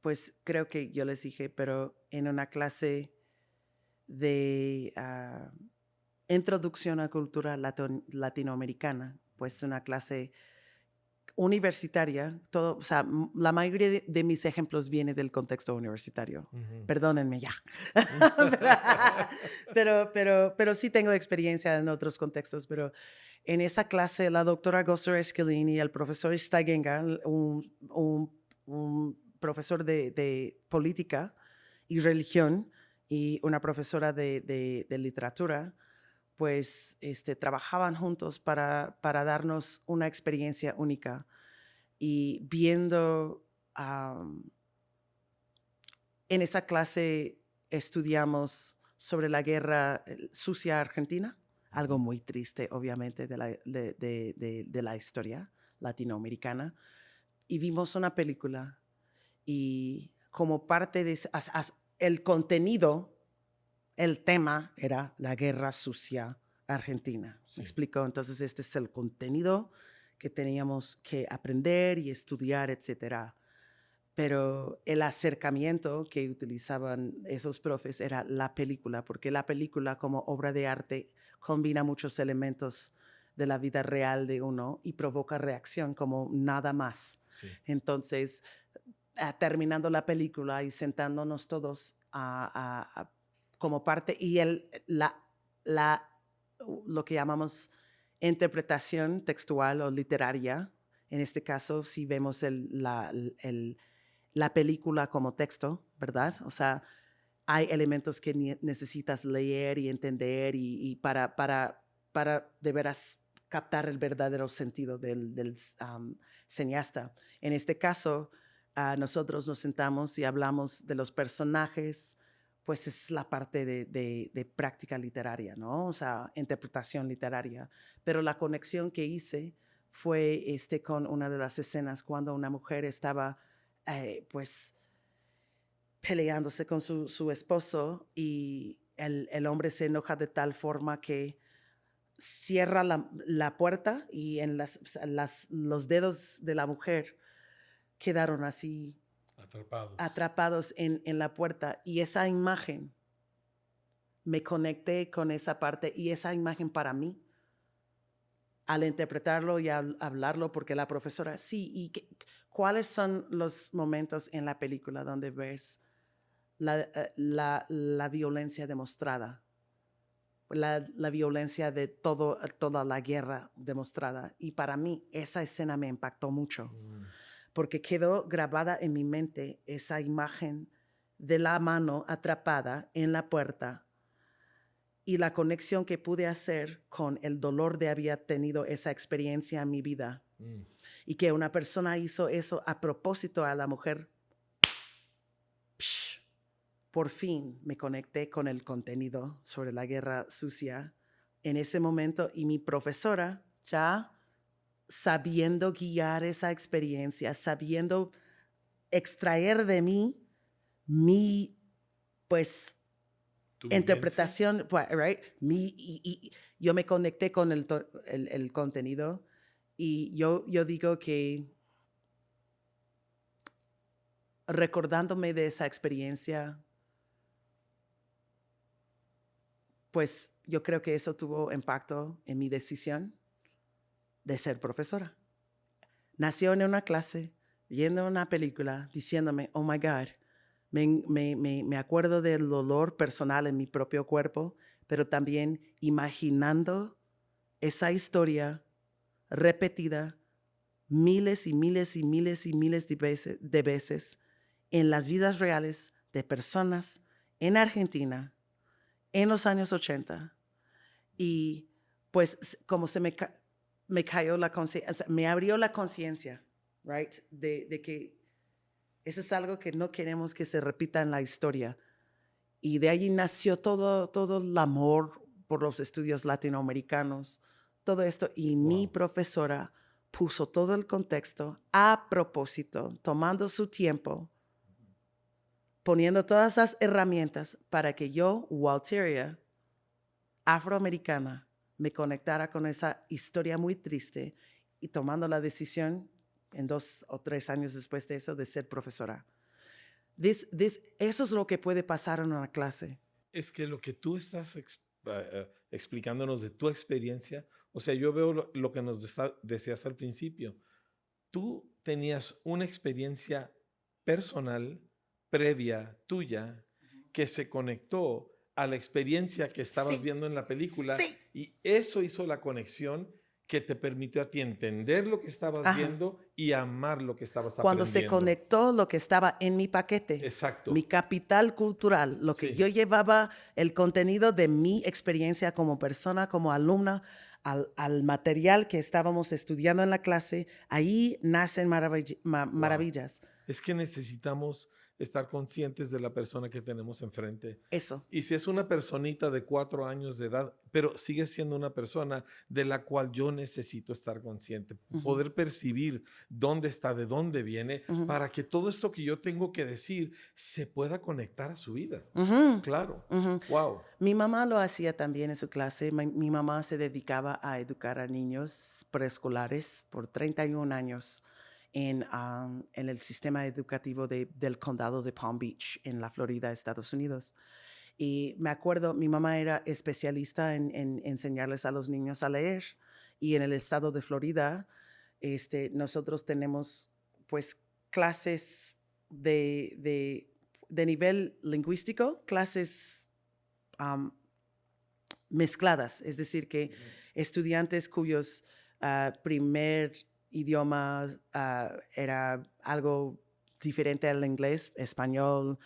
pues creo que yo les dije, pero en una clase de introducción a cultura latinoamericana, pues una clase universitaria, todo, o sea, la mayoría de mis ejemplos viene del contexto universitario. Ujú. Perdónenme ya. Pero sí tengo experiencia en otros contextos, pero en esa clase la doctora Gosser Esquilín y el profesor Steigenga, un profesor de política y religión y una profesora de literatura, pues trabajaban juntos para darnos una experiencia única. Y viendo, en esa clase estudiamos sobre la guerra sucia argentina, algo Ujú. muy triste, obviamente, de la historia latinoamericana. Y vimos una película y como parte de el contenido, el tema era la guerra sucia argentina. ¿Me Sí. explico? Entonces, este es el contenido que teníamos que aprender y estudiar, etcétera. Pero el acercamiento que utilizaban esos profes era la película, porque la película como obra de arte combina muchos elementos de la vida real de uno y provoca reacción como nada más. Sí. Entonces, terminando la película y sentándonos todos como parte y la, lo que llamamos interpretación textual o literaria. En este caso, si vemos la película como texto, ¿verdad? O sea, hay elementos que necesitas leer y entender y para de veras captar el verdadero sentido del cineasta. En este caso, nosotros nos sentamos y hablamos de los personajes, pues es la parte de práctica literaria, ¿no? O sea, interpretación literaria. Pero la conexión que hice fue con una de las escenas cuando una mujer estaba, pues, peleándose con su esposo y el hombre se enoja de tal forma que cierra la puerta y en los dedos de la mujer quedaron así Atrapados. atrapados en la puerta y esa imagen, me conecté con esa parte y esa imagen para mí, al interpretarlo y al hablarlo, porque la profesora, sí, ¿cuáles son los momentos en la película donde ves la violencia demostrada? La violencia de toda la guerra demostrada. Y para mí esa escena me impactó mucho, Mm. porque quedó grabada en mi mente esa imagen de la mano atrapada en la puerta y la conexión que pude hacer con el dolor de haber tenido esa experiencia en mi vida Mm. y que una persona hizo eso a propósito a la mujer. Psh, por fin me conecté con el contenido sobre la guerra sucia en ese momento y mi profesora ya sabiendo guiar esa experiencia, sabiendo extraer de mí mi, pues, ¿Tu vivencia? interpretación, right? Y yo me conecté con el contenido y yo digo que recordándome de esa experiencia, pues yo creo que eso tuvo impacto en mi decisión de ser profesora. Nació en una clase, viendo una película, diciéndome, oh my God, me acuerdo del dolor personal en mi propio cuerpo, pero también imaginando esa historia repetida miles y miles y miles y miles de veces en las vidas reales de personas en Argentina en los años 80. Y pues como me cayó la conciencia, o sea, me abrió la conciencia, right? De que eso es algo que no queremos que se repita en la historia. Y de allí nació todo el amor por los estudios latinoamericanos, todo esto. Y mi Wow. profesora puso todo el contexto a propósito, tomando su tiempo, poniendo todas esas herramientas para que yo, Walteria, afroamericana, me conectara con esa historia muy triste y tomando la decisión en 2 o 3 años después de eso de ser profesora. Eso es lo que puede pasar en una clase. Es que lo que tú estás explicándonos de tu experiencia, o sea, yo veo lo que nos decías al principio. Tú tenías una experiencia personal previa tuya que se conectó a la experiencia que estabas Sí, viendo en la película sí. y eso hizo la conexión que te permitió a ti entender lo que estabas Ajá. viendo y amar lo que estabas Cuando se aprendiendo. conectó lo que estaba en mi paquete, mi Exacto. capital cultural, lo que yo Sí. llevaba, el contenido de mi experiencia como persona, como alumna, al material que estábamos estudiando en la clase, ahí nacen Wow. maravillas. Es que necesitamos estar conscientes de la persona que tenemos enfrente. Eso. Y si es una personita de 4 años de edad, pero sigue siendo una persona de la cual yo necesito estar consciente, Ujú, poder percibir dónde está, de dónde viene, ujú, para que todo esto que yo tengo que decir se pueda conectar a su vida. ujú, Claro. ujú. Wow. Mi mamá lo hacía también en su clase. Mi mamá se dedicaba a educar a niños preescolares por 31 años en el sistema educativo del condado de Palm Beach, en la Florida, Estados Unidos. Y me acuerdo, mi mamá era especialista en enseñarles a los niños a leer. Y en el estado de Florida, nosotros tenemos pues clases de nivel lingüístico, clases am, mezcladas, es decir, que estudiantes cuyos primer idioma era algo diferente al inglés, español,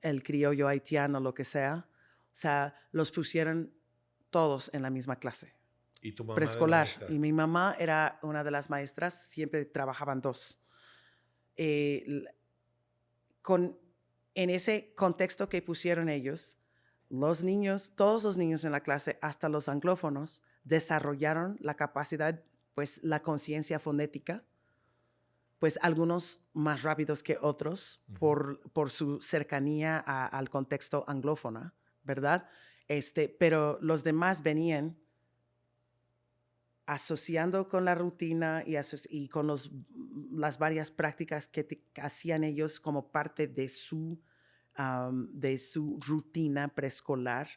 el criollo haitiano, lo que sea, o sea, los pusieron todos en la misma clase Y tu mamá de preescolar. maestra. Y mi mamá era una de las maestras, siempre trabajaban dos. Eh, l- con, en ese contexto que pusieron ellos, los niños, todos los niños en la clase, hasta los anglófonos, desarrollaron la capacidad, pues la conciencia fonética, pues algunos más rápidos que otros Ujú. por su cercanía al contexto anglófono, ¿verdad? Pero los demás venían asociando con la rutina y con las varias prácticas que hacían ellos como parte de su rutina preescolar.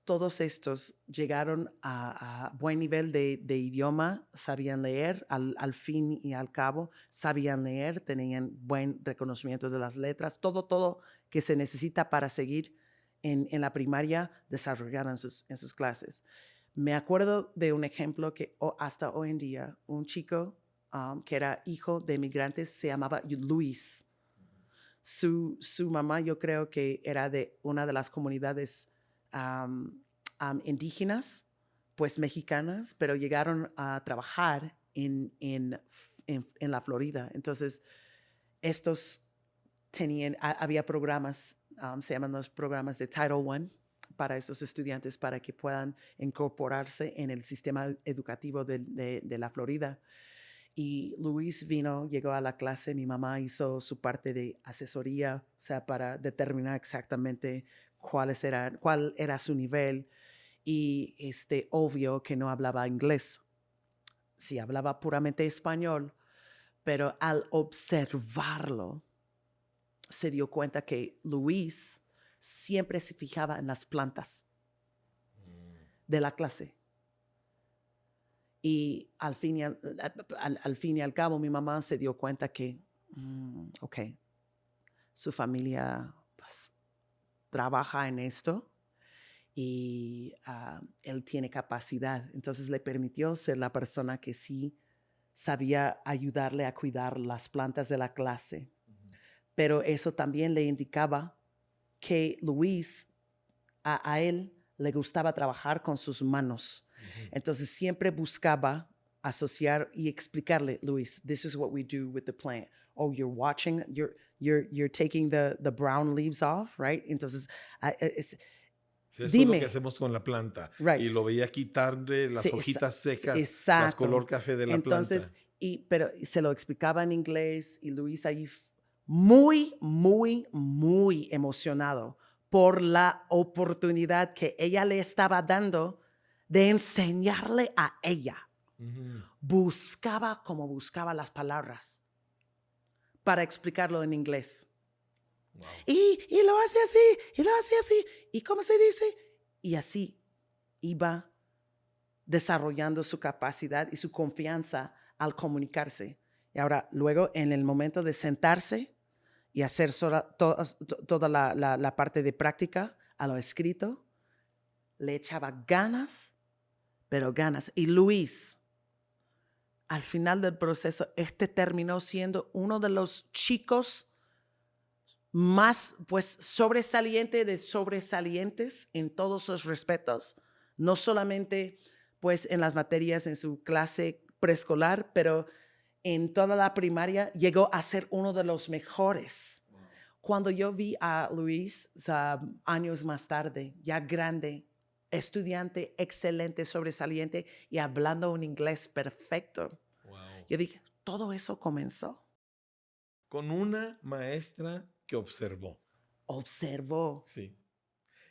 Todos estos llegaron a buen nivel de idioma, sabían leer, al fin y al cabo, sabían leer, tenían buen reconocimiento de las letras, todo que se necesita para seguir en la primaria, desarrollaron en sus clases. Me acuerdo de un ejemplo que hasta hoy en día, un chico que era hijo de migrantes se llamaba Luis. Su mamá yo creo que era de una de las comunidades indígenas, pues mexicanas, pero llegaron a trabajar en la Florida. Entonces, estos había programas, se llaman los programas de Title I, para esos estudiantes para que puedan incorporarse en el sistema educativo de la Florida. Y Luis llegó a la clase, mi mamá hizo su parte de asesoría, o sea, para determinar exactamente cuál era su nivel. Y obvio que no hablaba inglés, sí hablaba puramente español, pero al observarlo, se dio cuenta que Luis siempre se fijaba en las plantas de la clase. Y al fin y al cabo, mi mamá se dio cuenta que, ok, su familia pues, trabaja en esto y él tiene capacidad. Entonces le permitió ser la persona que sí sabía ayudarle a cuidar las plantas de la clase. Pero eso también le indicaba que Luis, a él le gustaba trabajar con sus manos. Ujú. Entonces siempre buscaba asociar y explicarle, Luis, this is what we do with the plant. Oh, you're watching, you're taking the brown leaves off, right? Entonces, Sí, esto es lo que dime, hacemos con la planta. right? Y lo veía quitarle Sí, las hojitas secas, las exacto. color café de la Entonces, planta. pero se lo explicaba en inglés y Luis ahí muy, muy, muy emocionado por la oportunidad que ella le estaba dando de enseñarle a ella. Ujú. Buscaba como buscaba las palabras para explicarlo en inglés. Wow. Y lo hace así, y lo hace así. ¿Y cómo se dice? Y así iba desarrollando su capacidad y su confianza al comunicarse. Y ahora, luego, en el momento de sentarse y hacer toda la parte de práctica a lo escrito, le echaba ganas, pero ganas. Y Luis, al final del proceso, terminó siendo uno de los chicos más, pues, sobresaliente de sobresalientes en todos los respetos, no solamente, pues, en las materias en su clase preescolar, pero en toda la primaria llegó a ser uno de los mejores. Wow. Cuando yo vi a Luis, años más tarde, ya grande, estudiante excelente, sobresaliente y hablando un inglés perfecto, Wow. yo dije, todo eso comenzó. Con una maestra que observó. Observó. Sí.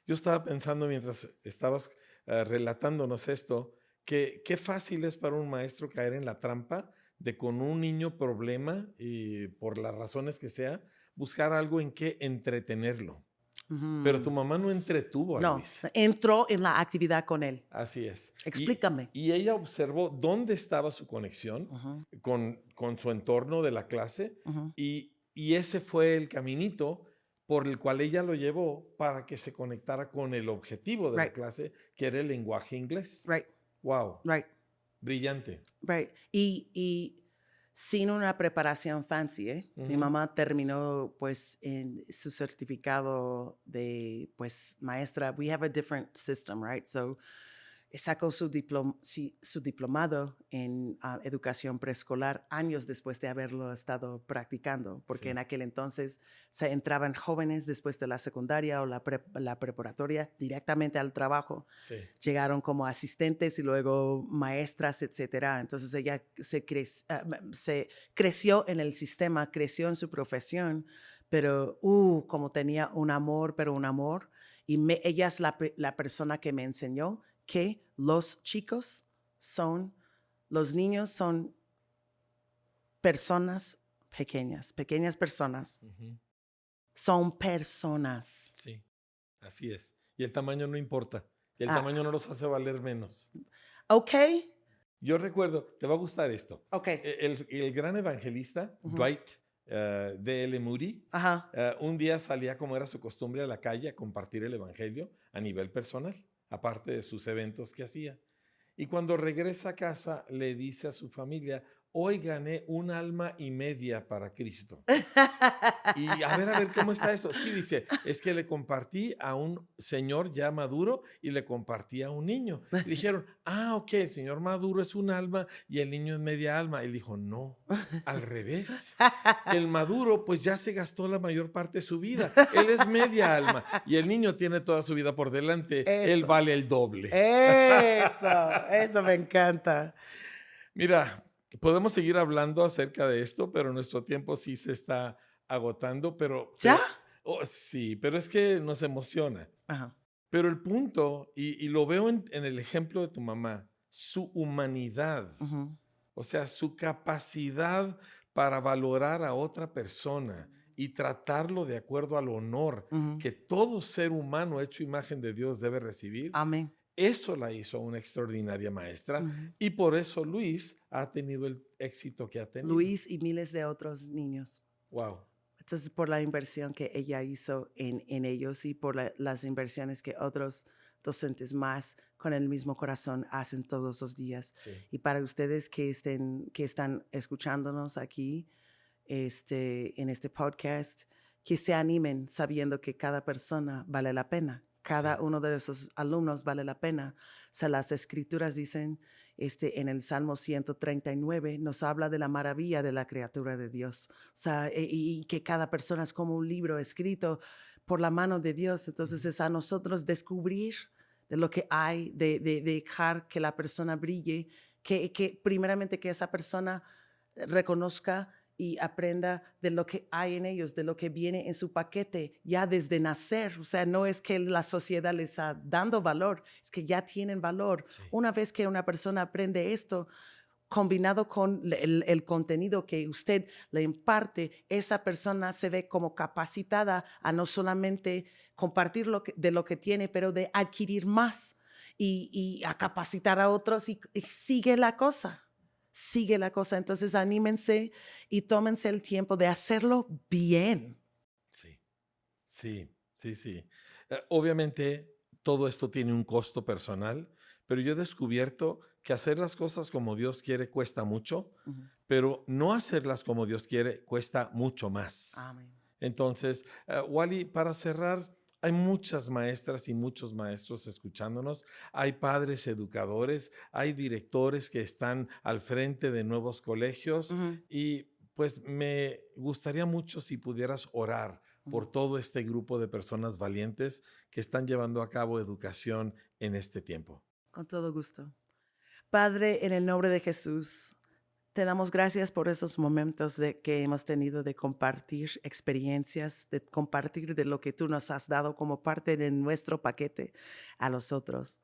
Yo estaba pensando mientras estabas relatándonos esto, que qué fácil es para un maestro caer en la trampa de con un niño problema y por las razones que sea, buscar algo en que entretenerlo. Pero tu Ujú. mamá no entretuvo a No, Luis. entró en la actividad con él. Así es. Explícame. Y ella observó dónde estaba su conexión Ujú, con su entorno de la clase ujú. y ese fue el caminito por el cual ella lo llevó para que se conectara con el objetivo de la Right, clase, que era el lenguaje inglés. right, Wow, right, brillante. right. Y sin una preparación fancy, ¿eh? Mi Ujú. mamá terminó, pues, en su certificado de, pues, maestra. We have a different system, right? So, sacó su diplomado en educación preescolar años después de haberlo estado practicando, porque en Sí, aquel entonces se entraban jóvenes después de la secundaria o la preparatoria directamente al trabajo. sí. Llegaron como asistentes y luego maestras, etcétera. Entonces ella se creció en el sistema, creció en su profesión, pero como tenía un amor, pero un amor. Y ella es la persona que me enseñó que los niños son personas pequeñas, pequeñas personas. Ujú. Son personas. Sí, así es. Y el tamaño no importa. Y el Ah, tamaño no los hace valer menos. ok, Yo recuerdo, te va a gustar esto. ok. El gran evangelista, Ujú. Dwight D.L. Moody, Ajá. un día salía, como era su costumbre, a la calle a compartir el evangelio a nivel personal, aparte de sus eventos que hacía. Y cuando regresa a casa, le dice a su familia, hoy gané un alma y media para Cristo. Y a ver cómo está eso. Sí, dice, es que le compartí a un señor ya maduro y le compartí a un niño. Y dijeron, ok, el señor maduro es un alma y el niño es media alma. Él dijo, no, al revés. El maduro pues ya se gastó la mayor parte de su vida. Él es media alma y el niño tiene toda su vida por delante. Él Eso, vale el doble. eso me encanta. Mira, podemos seguir hablando acerca de esto, pero nuestro tiempo sí se está agotando, ¿Ya? sí, pero es que nos emociona. Ajá. Pero el punto, y lo veo en el ejemplo de tu mamá, su humanidad, Ujú. o sea, su capacidad para valorar a otra persona y tratarlo de acuerdo al honor Ujú. que todo ser humano hecho imagen de Dios debe recibir, Amén. eso la hizo una extraordinaria maestra Ujú. y por eso Luis ha tenido el éxito que ha tenido. Luis y miles de otros niños. Wow. Entonces, por la inversión que ella hizo en ellos y por las inversiones que otros docentes más con el mismo corazón hacen todos los días. Sí. Y para ustedes que están escuchándonos aquí en este podcast, que se animen sabiendo que cada persona vale la pena, Cada Sí, uno de esos alumnos vale la pena. O sea, las escrituras dicen, en el Salmo 139, nos habla de la maravilla de la criatura de Dios. O sea, y que cada persona es como un libro escrito por la mano de Dios. Entonces ujú, es a nosotros descubrir de lo que hay, de dejar que la persona brille, que primeramente que esa persona reconozca y aprenda de lo que hay en ellos, de lo que viene en su paquete ya desde nacer. O sea, no es que la sociedad les está dando valor, es que ya tienen valor. sí, Una vez que una persona aprende esto, combinado con el contenido que usted le imparte, esa persona se ve como capacitada a no solamente compartir de lo que tiene, pero de adquirir más y a capacitar a otros y sigue la cosa. Sigue la cosa. Entonces, anímense y tómense el tiempo de hacerlo bien. sí. Sí, sí, sí. Obviamente, todo esto tiene un costo personal, pero yo he descubierto que hacer las cosas como Dios quiere cuesta mucho, Ujú. pero no hacerlas como Dios quiere cuesta mucho más. Amén. Entonces, Wally, para cerrar, hay muchas maestras y muchos maestros escuchándonos, hay padres educadores, hay directores que están al frente de nuevos colegios Ujú, y pues me gustaría mucho si pudieras orar ujú. por todo este grupo de personas valientes que están llevando a cabo educación en este tiempo. Con todo gusto. Padre, en el nombre de Jesús, te damos gracias por esos momentos que hemos tenido de compartir experiencias, de compartir de lo que tú nos has dado como parte de nuestro paquete a los otros.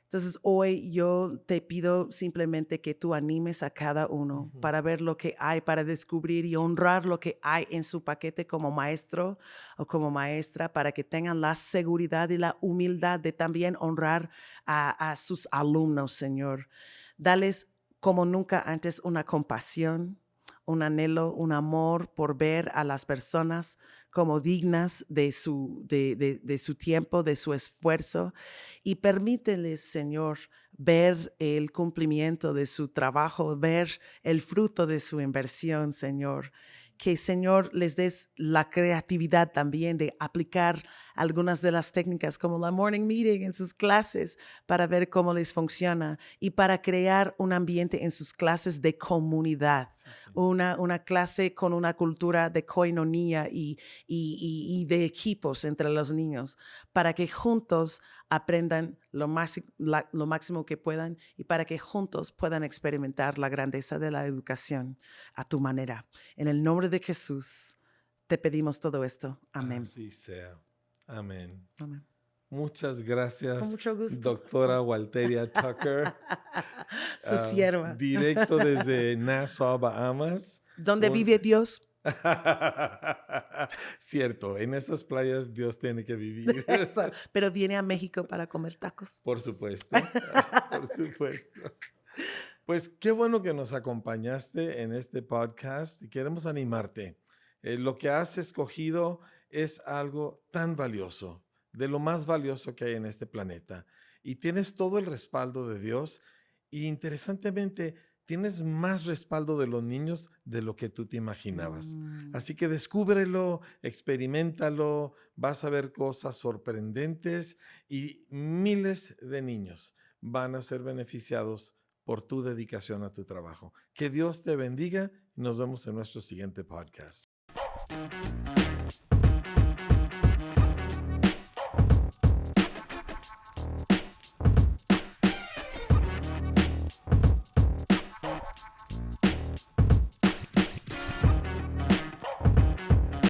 Entonces, hoy yo te pido simplemente que tú animes a cada uno Ujú. para ver lo que hay, para descubrir y honrar lo que hay en su paquete como maestro o como maestra, para que tengan la seguridad y la humildad de también honrar a sus alumnos, Señor. Dales como nunca antes una compasión, un anhelo, un amor por ver a las personas como dignas de su tiempo, de su esfuerzo, y permíteles, Señor, ver el cumplimiento de su trabajo, ver el fruto de su inversión, Señor. Que, Señor, les des la creatividad también de aplicar algunas de las técnicas como la morning meeting en sus clases para ver cómo les funciona y para crear un ambiente en sus clases de comunidad, Sí, Señor. una clase con una cultura de coinonía y de equipos entre los niños, para que juntos aprendan lo máximo que puedan y para que juntos puedan experimentar la grandeza de la educación a tu manera. En el nombre de Jesús, te pedimos todo esto. Amén. Así sea. Amén. Amén. Muchas Con gracias, mucho gusto, pastor. doctora Walteria Tucker, Su sierva. directo desde Nassau, Bahamas. ¿Dónde Un- vive Dios? Cierto, en esas playas Dios tiene que vivir. Pero viene a México para comer tacos. Por supuesto, por supuesto. Pues qué bueno que nos acompañaste en este podcast y queremos animarte. Lo que has escogido es algo tan valioso, de lo más valioso que hay en este planeta. Y tienes todo el respaldo de Dios y interesantemente tienes más respaldo de los niños de lo que tú te imaginabas. Mm. Así que descúbrelo, experiméntalo, vas a ver cosas sorprendentes y miles de niños van a ser beneficiados por tu dedicación a tu trabajo. Que Dios te bendiga y nos vemos en nuestro siguiente podcast.